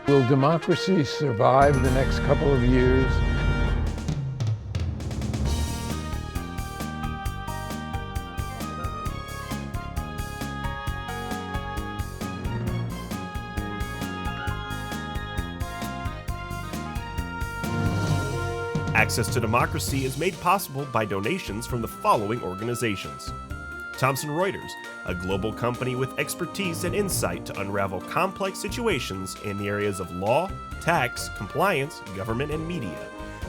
Will democracy survive the next couple of years? Access to Democracy is made possible by donations from the following organizations. Thomson Reuters, a global company with expertise and insight to unravel complex situations in the areas of law, tax, compliance, government, and media.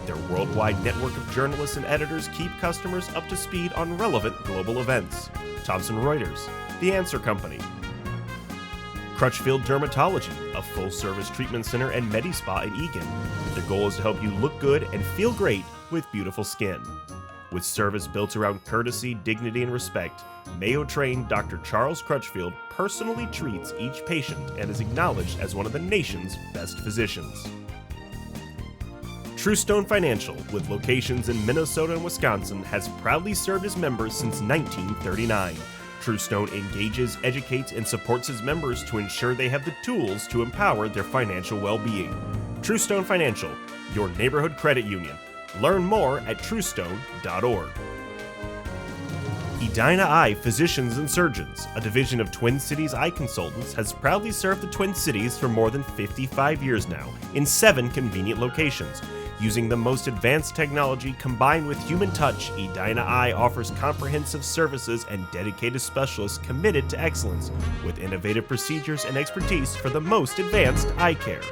Their worldwide network of journalists and editors keep customers up to speed on relevant global events. Thomson Reuters, The Answer Company. Crutchfield Dermatology, a full-service treatment center and Medi-Spa in Eagan. Their goal is to help you look good and feel great with beautiful skin. With service built around courtesy, dignity, and respect, Mayo-trained Dr. Charles Crutchfield personally treats each patient and is acknowledged as one of the nation's best physicians. Truestone Financial, with locations in Minnesota and Wisconsin, has proudly served its members since 1939. Truestone engages, educates, and supports its members to ensure they have the tools to empower their financial well-being. Truestone Financial, your neighborhood credit union. Learn more at truestone.org. Edina Eye Physicians and Surgeons, a division of Twin Cities Eye Consultants, has proudly served the Twin Cities for more than 55 years now, in 7 convenient locations. Using the most advanced technology combined with human touch, Edina Eye offers comprehensive services and dedicated specialists committed to excellence, with innovative procedures and expertise for the most advanced eye care.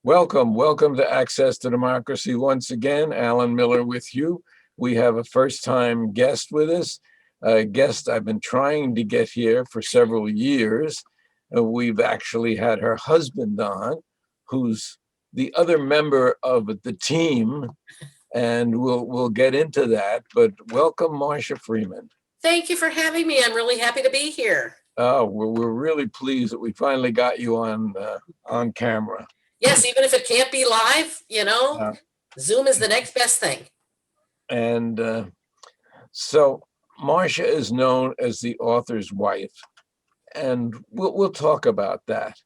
Welcome to Access to Democracy. Once again, Alan Miller with you. We have a first-time guest with us, a guest I've been trying to get here for several years. We've actually had her husband on, who's the other member of the team, and we'll get into that. But welcome, Marcia Freeman. Thank you for having me. I'm really happy to be here. Oh, we're really pleased that we finally got you on camera. Yes, even if it can't be live, Zoom is the next best thing. And so Marcia is known as the author's wife, and we'll talk about that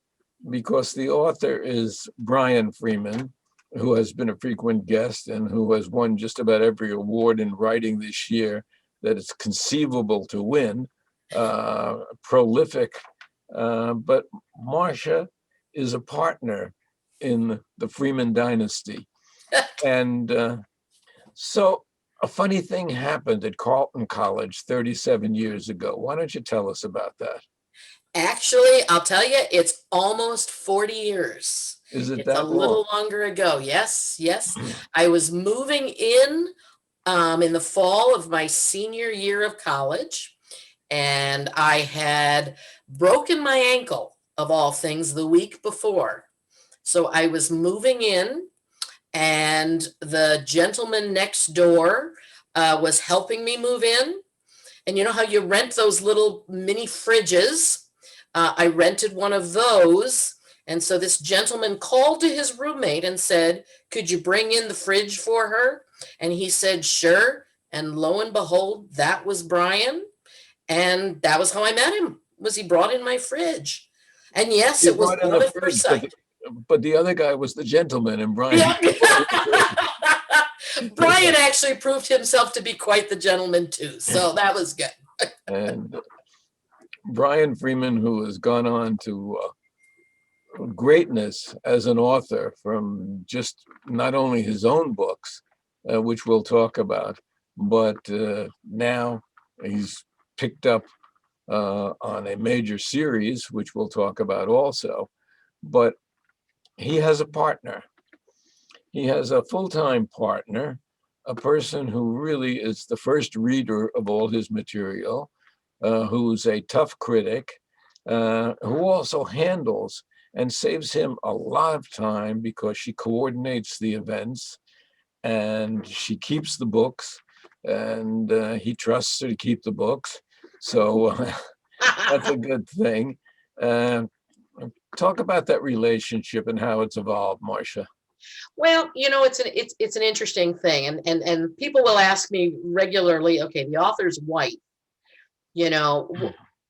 because the author is Brian Freeman, who has been a frequent guest and who has won just about every award in writing this year that it's conceivable to win, prolific, but Marcia is a partner in the Freeman dynasty. And so a funny thing happened at Carleton College 37 years ago. Why don't you tell us about that? Actually, I'll tell you, it's almost 40 years. Is it it's that a little longer ago. Yes. I was moving in the fall of my senior year of college, and I had broken my ankle, of all things, the week before. So I was moving in, and the gentleman next door was helping me move in. And you know how you rent those little mini fridges? I rented one of those. And so this gentleman called to his roommate and said, "Could you bring in the fridge for her?" And he said, "Sure." And lo and behold, that was Brian. And that was how I met him, was he brought in my fridge. And yes, it was love at first sight. But the other guy was the gentleman, and Brian. Yeah. Brian actually proved himself to be quite the gentleman too, so that was good. And Brian Freeman, who has gone on to greatness as an author from just not only his own books, which we'll talk about, but now he's picked up on a major series, which we'll talk about also. But he has a partner. He has a full-time partner, a person who really is the first reader of all his material, who's a tough critic, who also handles and saves him a lot of time because she coordinates the events and she keeps the books, and he trusts her to keep the books. So that's a good thing. Talk about that relationship and how it's evolved, Marcia. Well, it's an interesting thing, and people will ask me regularly, okay, the author's wife, you know,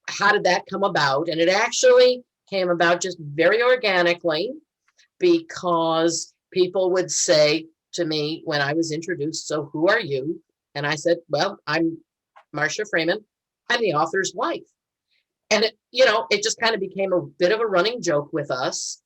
how did that come about? And it actually came about just very organically because people would say to me when I was introduced, so who are you? And I said, well, I'm Marcia Freeman. I'm the author's wife. And it just kind of became a bit of a running joke with us.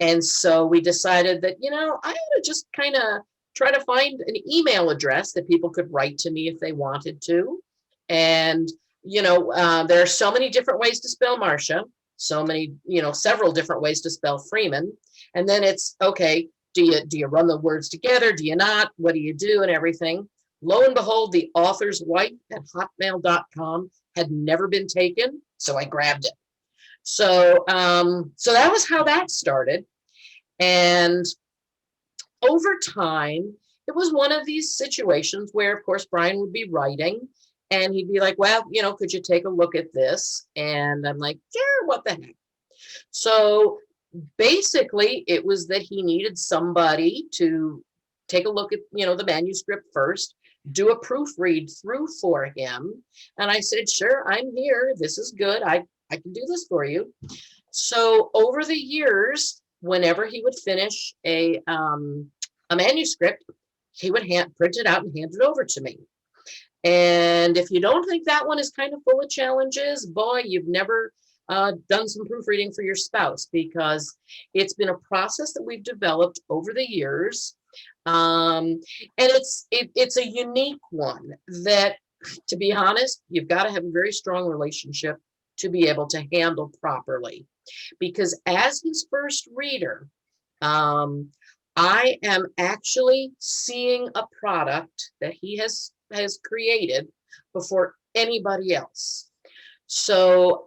And so we decided that, I ought to just kind of try to find an email address that people could write to me if they wanted to. And, there are so many different ways to spell Marcia, so many, several different ways to spell Freeman. And then it's, okay, do you run the words together? Do you not? What do you do and everything? Lo and behold, the author's wife at hotmail.com had never been taken. So I grabbed it. So that was how that started. And over time, it was one of these situations where, of course, Brian would be writing and he'd be like, well, could you take a look at this? And I'm like, sure, what the heck? So basically, it was that he needed somebody to take a look at, the manuscript first, do a proofread through for him. And I said, sure, I'm here. This is good. I can do this for you. So over the years, whenever he would finish a manuscript, he would print it out and hand it over to me. And if you don't think that one is kind of full of challenges, boy, you've never done some proofreading for your spouse, because it's been a process that we've developed over the years. And it's a unique one that, to be honest, you've got to have a very strong relationship to be able to handle properly. Because as his first reader, I am actually seeing a product that he has created before anybody else. So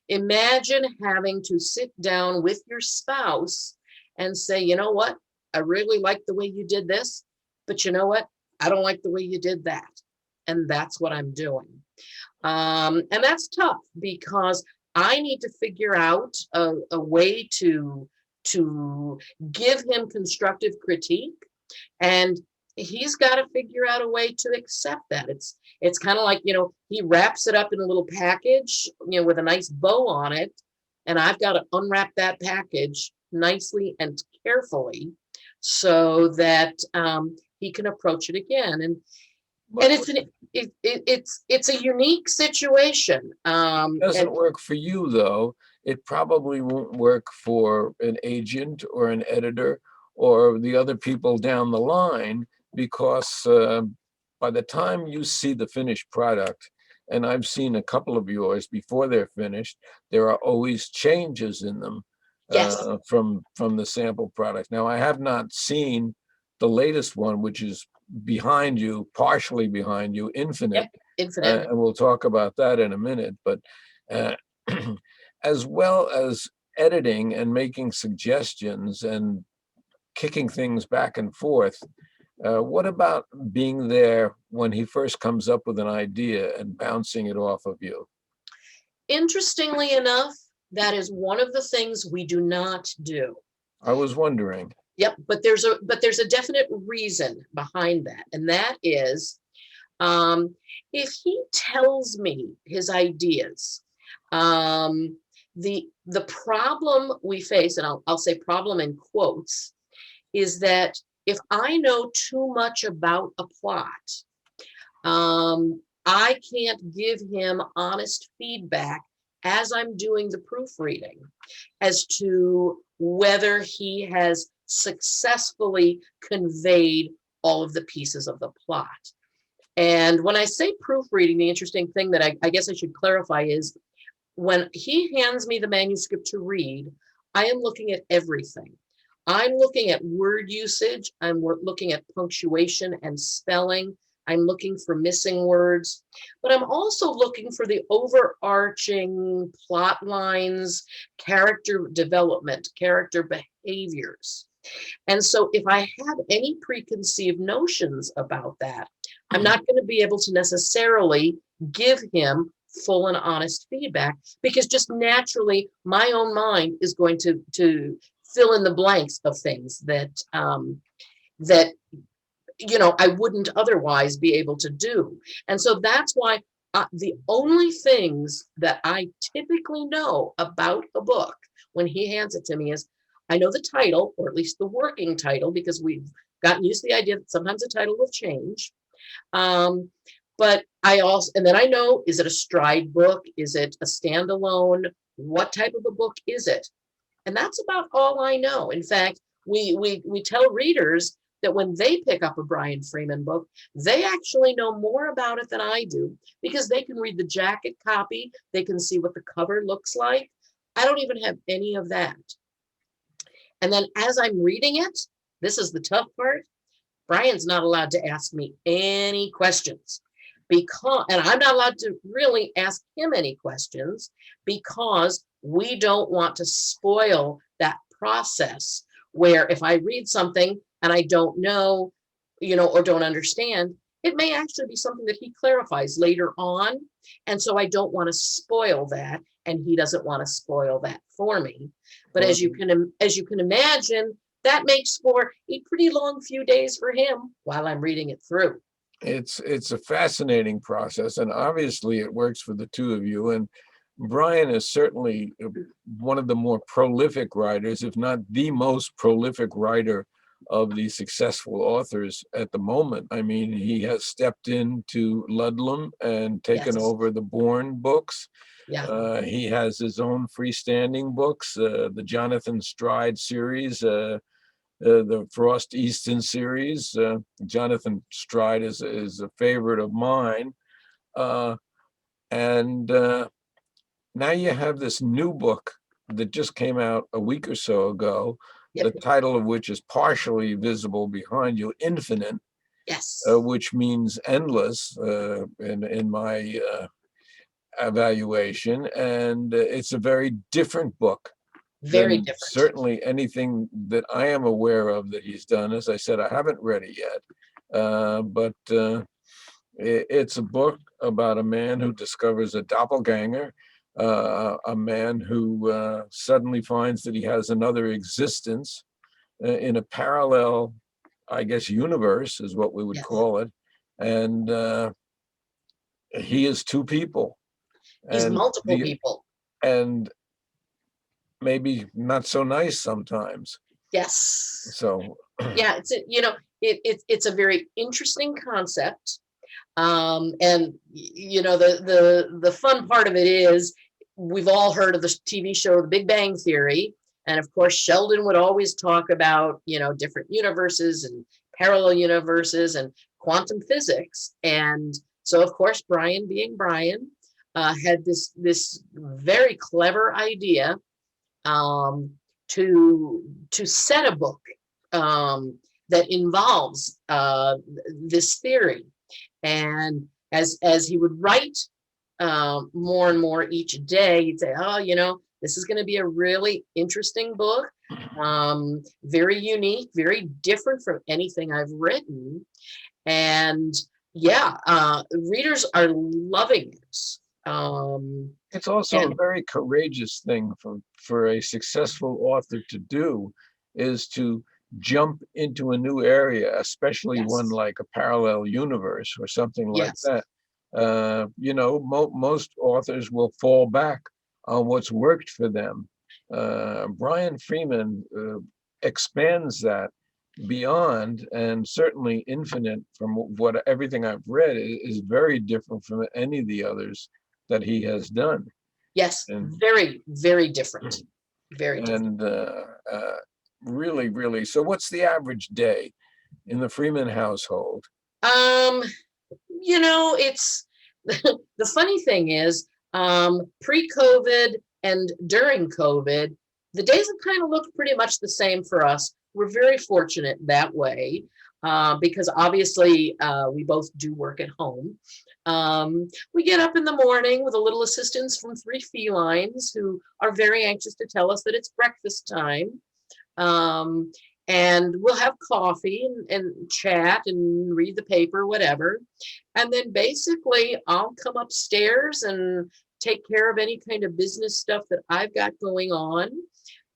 imagine having to sit down with your spouse and say, you know what, I really like the way you did this, but you know what, I don't like the way you did that. And that's what I'm doing. And that's tough because I need to figure out a way to give him constructive critique, and he's got to figure out a way to accept that. It's kind of like, he wraps it up in a little package, with a nice bow on it, and I've got to unwrap that package nicely and carefully so that he can approach it again. And it's a unique situation. It doesn't work for you, though. It probably won't work for an agent or an editor or the other people down the line, because by the time you see the finished product, and I've seen a couple of yours before they're finished, there are always changes in them. Yes. From the sample product. Now, I have not seen the latest one, which is behind you, partially behind you, Infinite. Yep, Infinite. And we'll talk about that in a minute. But as well as editing and making suggestions and kicking things back and forth, what about being there when he first comes up with an idea and bouncing it off of you? Interestingly enough, that is one of the things we do not do. I was wondering. Yep, but there's a definite reason behind that, and that is, if he tells me his ideas, the problem we face, and I'll say problem in quotes, is that if I know too much about a plot, I can't give him honest feedback as I'm doing the proofreading as to whether he has successfully conveyed all of the pieces of the plot. And when I say proofreading, the interesting thing that I guess I should clarify is when he hands me the manuscript to read, I am looking at everything. I'm looking at word usage. I'm looking at punctuation and spelling. I'm looking for missing words, but I'm also looking for the overarching plot lines, character development, character behaviors. And so if I have any preconceived notions about that, I'm not going to be able to necessarily give him full and honest feedback, because just naturally my own mind is going to fill in the blanks of things that that I wouldn't otherwise be able to do. And so that's why the only things that I typically know about a book when he hands it to me is I know the title, or at least the working title, because we've gotten used to the idea that sometimes the title will change. But and then I know, is it a stride book? Is it a standalone? What type of a book is it? And that's about all I know. In fact, we tell readers that when they pick up a Brian Freeman book, they actually know more about it than I do, because they can read the jacket copy, they can see what the cover looks like. I don't even have any of that. And then as I'm reading it, this is the tough part. Brian's not allowed to ask me any questions, and I'm not allowed to really ask him any questions, because we don't want to spoil that process where if I read something and I don't know, or don't understand, it may actually be something that he clarifies later on. And so I don't want to spoil that, and he doesn't want to spoil that for me. But as you can imagine, that makes for a pretty long few days for him while I'm reading it through. It's a fascinating process, and obviously it works for the two of you. And Brian is certainly one of the more prolific writers, if not the most prolific writer of the successful authors at the moment. I mean, he has stepped into Ludlum and taken Yes. over the Bourne books. Yeah. He has his own freestanding books, the Jonathan Stride series, the Frost Easton series. Jonathan Stride is a favorite of mine. And now you have this new book that just came out a week or so ago, the title of which is partially visible behind you, Infinite, Yes. which means endless in my evaluation. And it's a very different book. Very than different. Certainly anything that I am aware of that he's done. As I said, I haven't read it yet, but it's a book about a man who discovers a doppelganger, a man who suddenly finds that he has another existence in a parallel, I guess, universe is what we would Yes. call it. And he is two people. He's And multiple people. And maybe not so nice sometimes. Yes. So yeah, it's a very interesting concept. And the fun part of it is we've all heard of the TV show The Big Bang Theory, and of course Sheldon would always talk about different universes and parallel universes and quantum physics. And so of course Brian, being Brian, had this very clever idea to set a book that involves this theory. And as he would write more and more each day, he'd say, oh, this is going to be a really interesting book, very unique, very different from anything I've written. And readers are loving it. It's also a very courageous thing for a successful author to do, is to jump into a new area, especially one like a parallel universe or something like that. Most authors will fall back on what's worked for them. Brian Freeman expands that beyond, and certainly Infinite, from everything I've read, is very different from any of the others that he has done. Yes, and very, very different. Very different. And really, really. So what's the average day in the Freeman household? It's the funny thing is, pre-COVID and during COVID, the days have kind of looked pretty much the same for us. We're very fortunate that way, because obviously we both do work at home. We get up in the morning with a little assistance from 3 felines who are very anxious to tell us that it's breakfast time. And we'll have coffee and chat and read the paper, whatever. And then basically I'll come upstairs and take care of any kind of business stuff that I've got going on.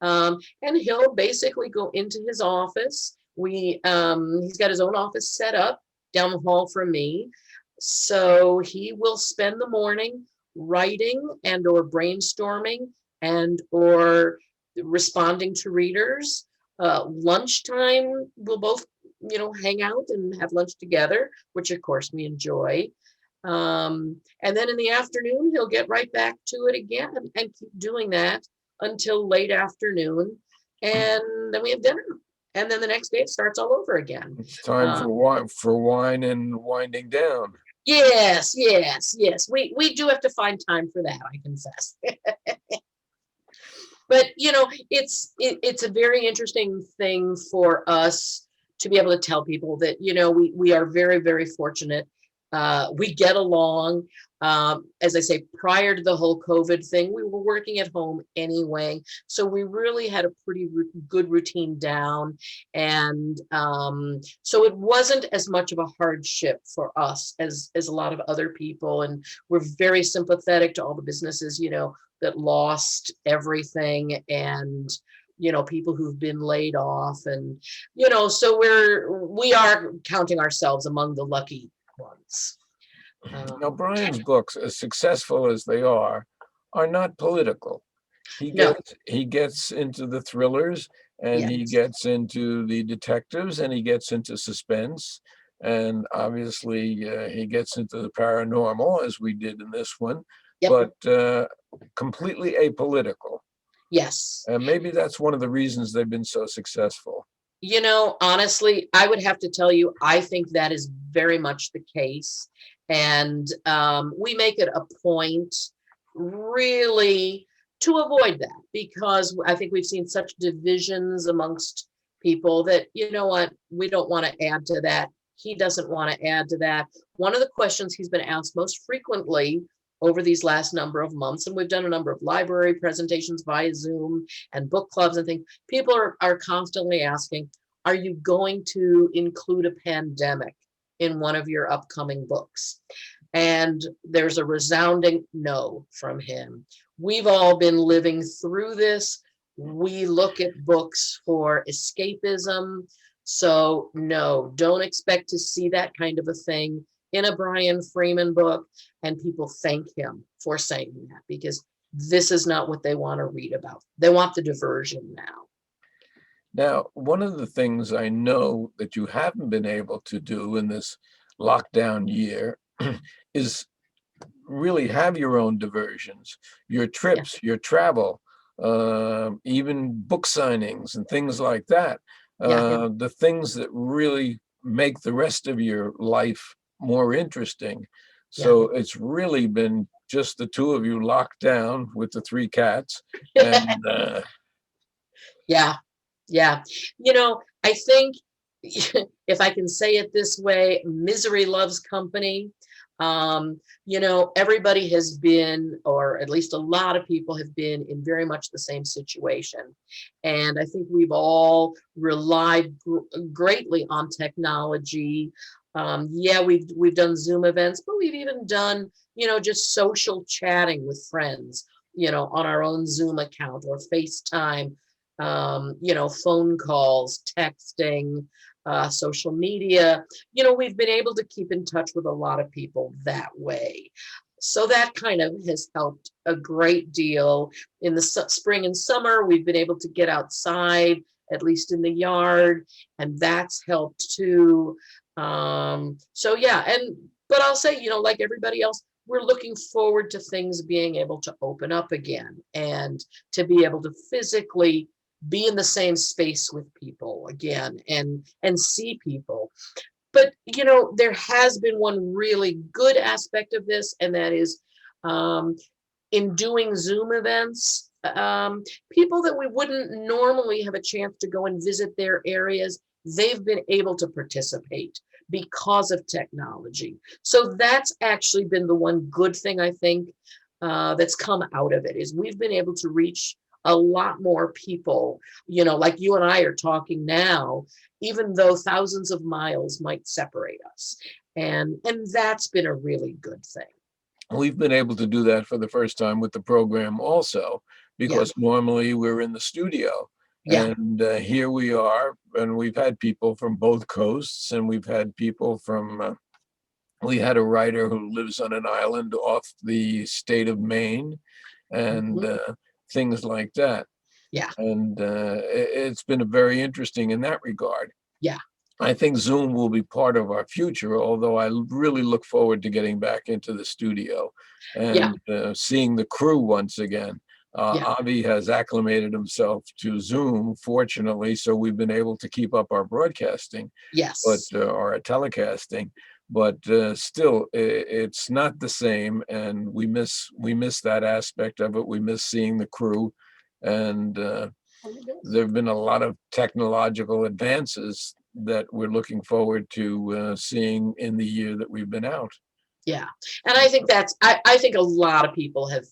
And he'll basically go into his office. He's got his own office set up down the hall from me. So he will spend the morning writing and or brainstorming and or responding to readers. Lunchtime, we'll both, hang out and have lunch together, which of course we enjoy. And then in the afternoon, he'll get right back to it again and keep doing that until late afternoon. And then we have dinner. And then the next day it starts all over again. It's time for wine and winding down. Yes, yes, yes. We do have to find time for that, I confess. But it's a very interesting thing for us to be able to tell people that we are very, very fortunate. We get along. As I say, prior to the whole COVID thing, we were working at home anyway, so we really had a pretty good routine down, and so it wasn't as much of a hardship for us as a lot of other people. And we're very sympathetic to all the businesses that lost everything, and people who've been laid off, and so we are counting ourselves among the lucky ones. Now, Brian's books, as successful as they are not political. No. He gets into the thrillers, and he Yes. gets into the detectives, and he gets into suspense, and obviously he gets into the paranormal, as we did in this one. Yep. But completely apolitical. Yes. And maybe that's one of the reasons they've been so successful. Honestly, I would have to tell you, I think that is very much the case. And we make it a point really to avoid that, because I think we've seen such divisions amongst people that, what, we don't want to add to that. He doesn't want to add to that. One of the questions he's been asked most frequently over these last number of months, and we've done a number of library presentations via Zoom and book clubs and things, people are constantly asking, are you going to include a pandemic in one of your upcoming books? And there's a resounding no from him. We've all been living through this. We look at books for escapism. So no, don't expect to see that kind of a thing in a Brian Freeman book. And people thank him for saying that, because this is not what they want to read about. They want the diversion now. Now, one of the things I know that you haven't been able to do in this lockdown year is really have your own diversions, your trips, your travel, even book signings and things like that. The things that really make the rest of your life more interesting. So it's really been just the two of you locked down with the three cats. And Yeah. I think if I can say it this way, misery loves company. Everybody has been, or at least a lot of people have been, in very much the same situation. And I think we've all relied greatly on technology. We've done Zoom events, but we've even done, just social chatting with friends, on our own Zoom account or FaceTime, phone calls, texting, social media. We've been able to keep in touch with a lot of people that way. So that kind of has helped a great deal. In the spring and summer, we've been able to get outside, at least in the yard, and that's helped too. But I'll say, like everybody else, we're looking forward to things being able to open up again, and to be able to physically be in the same space with people again, and see people. But there has been one really good aspect of this, and that is in doing Zoom events, people that we wouldn't normally have a chance to go and visit their areas, they've been able to participate because of technology. So that's actually been the one good thing, I think, that's come out of it, is we've been able to reach a lot more people, like you and I are talking now, even though thousands of miles might separate us. And that's been a really good thing. We've been able to do that for the first time with the program also, Yeah. because normally we're in the studio. Yeah. And here we are, and we've had people from both coasts, and we've had people from, we had a writer who lives on an island off the state of Maine, and Mhm. things like that. Yeah. And it's been very interesting in that regard. Yeah. I think Zoom will be part of our future, although I really look forward to getting back into the studio Yeah. and seeing the crew once again. Yeah. Avi has acclimated himself to Zoom, fortunately, so we've been able to keep up our broadcasting, but Yes. or our telecasting. But still, it's not the same, and we miss that aspect of it. We miss seeing the crew, and there have been a lot of technological advances that we're looking forward to seeing in the year that we've been out. Yeah. And I think I think a lot of people have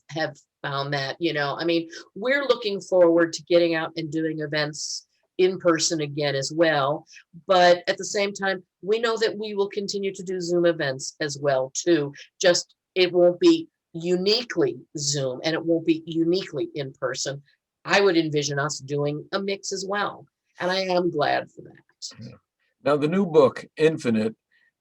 found that, I mean, we're looking forward to getting out and doing events in person again as well. But at the same time, we know that we will continue to do Zoom events as well too. Just it won't be uniquely Zoom and it won't be uniquely in person. I would envision us doing a mix as well. And I am glad for that. Yeah. Now, the new book, Infinite,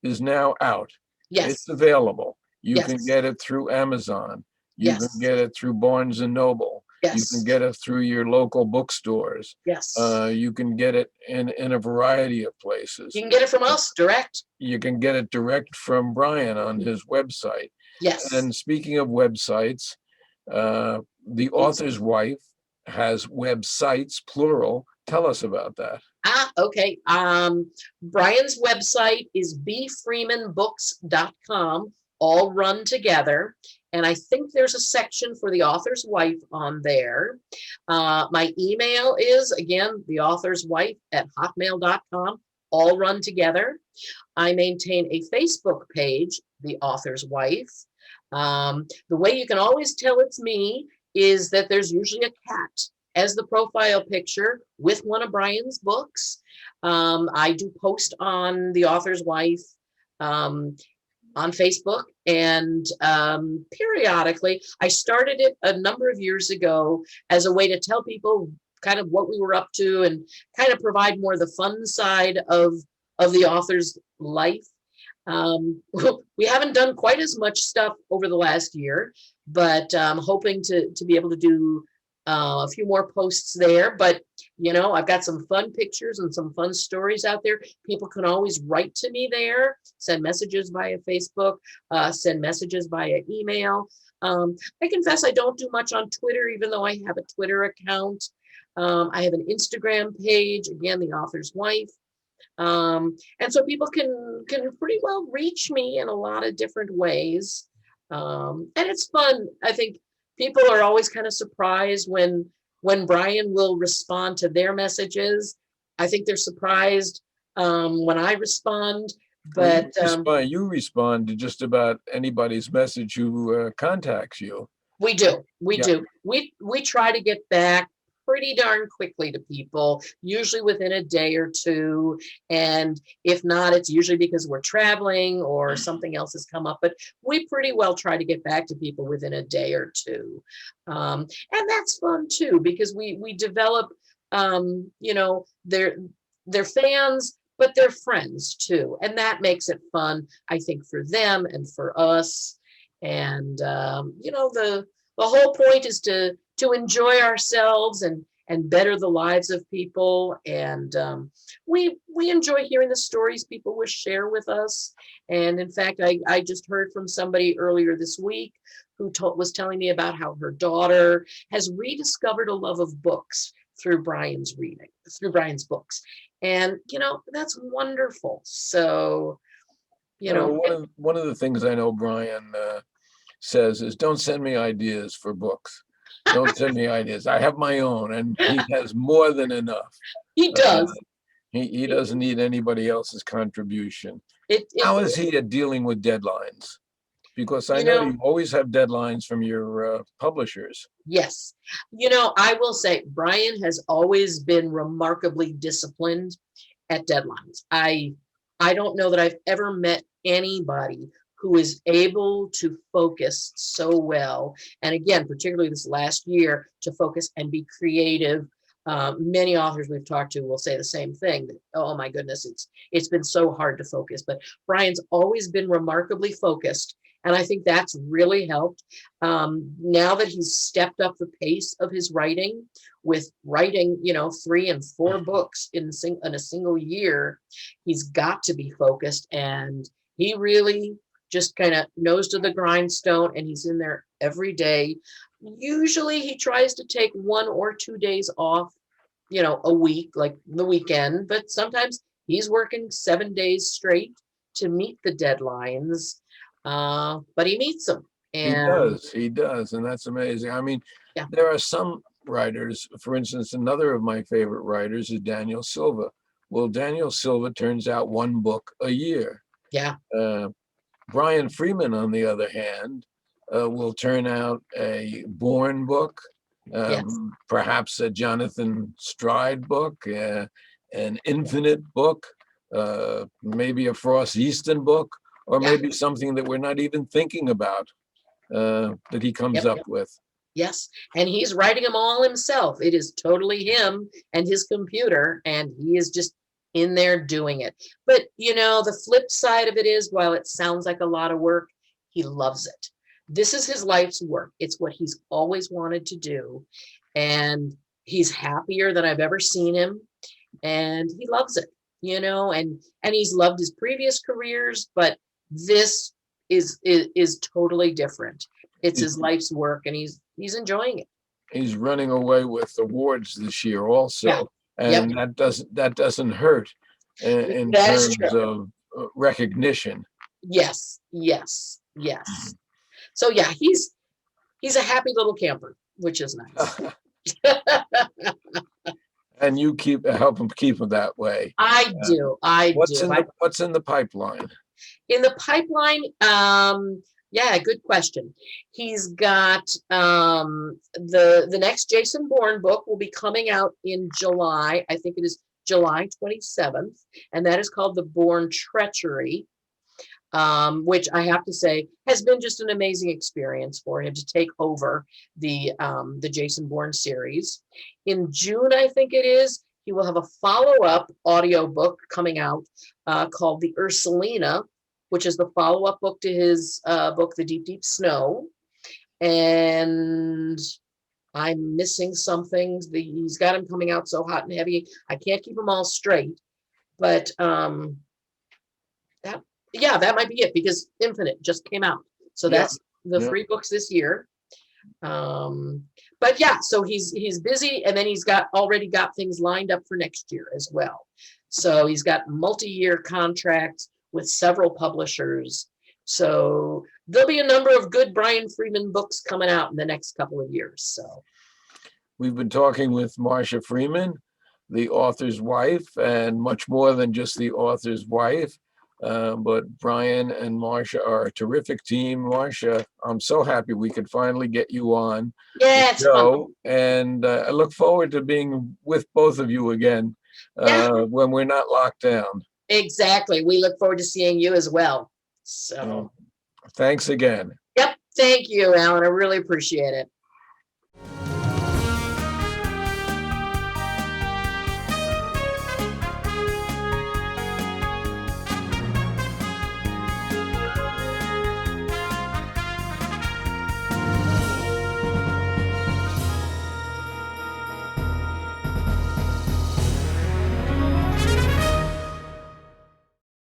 is now out. It's Yes. available. You can Yes. get it through Amazon. You can Yes. get it through Barnes and Noble. You can Yes. get it through your local bookstores. Yes. You can get it in a variety of You places. can get it from us direct. You can get it direct from Brian on his website. Yes. And speaking of websites, the author's wife has websites, plural. Tell us about that. Okay. Brian's website is bfreemanbooks.com, all run together. And I think there's a section for the author's wife on there. My email is, again, the author's wife at hotmail.com, all run together. I maintain a Facebook page, the author's wife. The way you can always tell it's me is that there's usually a cat as the profile picture with one of Brian's books. I do post on the author's wife on Facebook, and periodically, I started it a number of years ago as a way to tell people kind of what we were up to and kind of provide more the fun side of the author's life. We haven't done quite as much stuff over the last year, but I'm hoping to be able to do a few more posts there. But I've got some fun pictures and some fun stories out there. People can always write to me there, send messages via Facebook, send messages via email. I confess I don't do much on Twitter, even though I have a Twitter account. I have an Instagram page, again, the author's wife. And so people can pretty well reach me in a lot of different ways. And it's fun. I think people are always kind of surprised when Brian will respond to their messages. I think they're surprised when I respond. Well, But you respond to just about anybody's message who contacts you. we do. We Yeah. do. We try to get back pretty darn quickly to people, usually within a day or two. And if not, it's usually because we're traveling or something else has come up. But we pretty well try to get back to people within a day or two. And that's fun too, because we develop, they're fans, but they're friends too. And that makes it fun, I think, for them and for us. And, the whole point is to enjoy ourselves and better the lives of people. And we enjoy hearing the stories people will share with us. And in fact, I just heard from somebody earlier this week who was telling me about how her daughter has rediscovered a love of books through Brian's books. And, that's wonderful. So, one of the things I know Brian says is, don't send me ideas for books. Don't send me ideas. I have my own, and he has more than enough. he does. He doesn't need anybody else's contribution. It, How is he at dealing with deadlines? Because I You know know- you always have deadlines from your publishers. Yes. I will say Brian has always been remarkably disciplined at deadlines. I don't know that I've ever met anybody who is able to focus so well. And again, particularly this last year, to focus and be creative. Many authors we've talked to will say the same thing. That, oh my goodness, it's been so hard to focus. But Brian's always been remarkably focused. And I think that's really helped. Now that he's stepped up the pace of his writing, with writing, 3 and 4 books in a single year, he's got to be focused. And he really just kind of nose to the grindstone, and he's in there every day. Usually he tries to take 1 or 2 days off, a week, like the weekend, but sometimes he's working 7 days straight to meet the deadlines. But he meets them. And He does. And that's amazing. I mean, yeah, there are some writers, for instance, another of my favorite writers is Daniel Silva. Well, Daniel Silva turns out 1 book a year. yeah, Brian Freeman, on the other hand, will turn out a Bourne book, yes, perhaps a Jonathan Stride book, an Infinite book, maybe a Frost Easton book, or yeah, maybe something that we're not even thinking about that he comes yep, up with. yes. And he's writing them all himself. It is totally him and his computer, and he is just in there doing it. But the flip side of it is, while it sounds like a lot of work, he loves it. This is his life's work. It's what he's always wanted to do. And he's happier than I've ever seen him. And he loves it, and he's loved his previous careers, but this is totally different. It's his life's work, and he's enjoying it. He's running away with awards this year also. Yeah. And Yep. that doesn't hurt in That is terms true. of recognition. Yes, yes, yes. So yeah, he's a happy little camper, which is nice. And you help him keep him that way. I do. What's in the pipeline? In the pipeline, yeah, good question. He's got the next Jason Bourne book will be coming out in July. I think it is July 27th, and that is called The Bourne Treachery, which I have to say has been just an amazing experience for him to take over the Jason Bourne series. In June, I think it is, he will have a follow-up audiobook coming out called The Ursulina, which is the follow-up book to his book, The Deep, Deep Snow. And I'm missing something. He's got them coming out so hot and heavy. I can't keep them all straight. But that might be it, because Infinite just came out. So that's the 3 books this year. But yeah, so he's busy, and then he's already got things lined up for next year as well. So he's got multi-year contracts with several publishers. So there'll be a number of good Brian Freeman books coming out in the next couple of years. So we've been talking with Marcia Freeman, the author's wife, and much more than just the author's wife. But Brian and Marcia are a terrific team. Marcia, I'm so happy we could finally get you on the show. And I look forward to being with both of you again when we're not locked down. Exactly. We look forward to seeing you as well. So thanks again. Yep. Thank you, Alan. I really appreciate it.